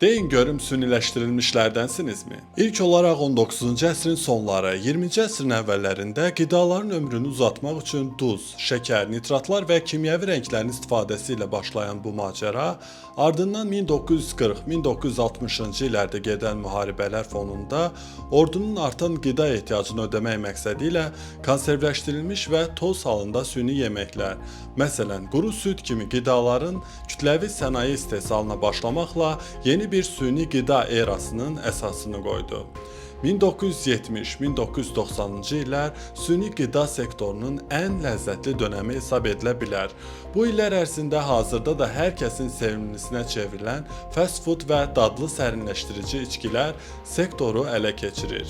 Deyin görüm süniləşdirilmişlərdənsinizmi? İlk olaraq 19-cu əsrin sonları, 20-ci əsrin əvvəllərində qidaların ömrünü uzatmaq üçün duz, şəkər, nitratlar və kimyəvi rənglərin istifadəsi ilə başlayan bu macəra, ardından 1940-1960-cı illərdə gedən müharibələr fonunda ordunun artan qida ehtiyacını ödəmək məqsədi ilə konservləşdirilmiş və toz halında süni yeməklər, məsələn, quru süd kimi qidaların kütləvi sənaye istehsalına başlamaqla yeni bir süni qida erasının əsasını qoydu. 1970-1990-cı illər süni qida sektorunun ən ləzzətli dönəmi hesab edilə bilər. Bu illər ərzində hazırda da hər kəsin sevimlisinə çevrilən fast food və dadlı sərinləşdirici içkilər sektoru ələ keçirir.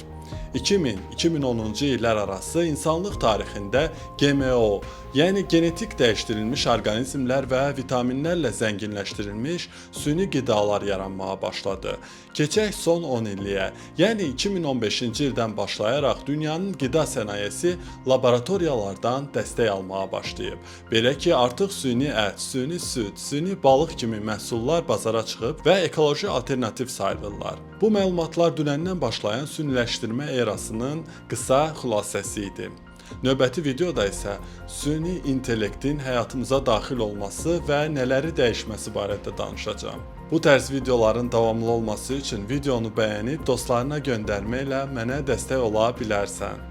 2000-2010-cu illər arası insanlıq tarixində GMO, yəni genetik dəyişdirilmiş orqanizmlər və vitaminlərlə zənginləşdirilmiş süni qidalar yaranmağa başladı. Keçək son 10 illiyə, yəni 2015-ci ildən başlayaraq dünyanın qida sənayesi laboratoriyalardan dəstək almağa başlayıb. Belə ki, artıq süni ət, süni süd, süni balıq kimi məhsullar bazara çıxıb və ekoloji alternativ sayılırlar. Bu məlumatlar dünəndən başlayan süniləşdirmə erasının qısa xülasəsi idi. Növbəti videoda isə süni intellektin həyatımıza daxil olması və nələri dəyişməsi barədə danışacağam. Bu tərz videoların davamlı olması üçün videonu bəyənib dostlarına göndərməklə mənə dəstək ola bilərsən.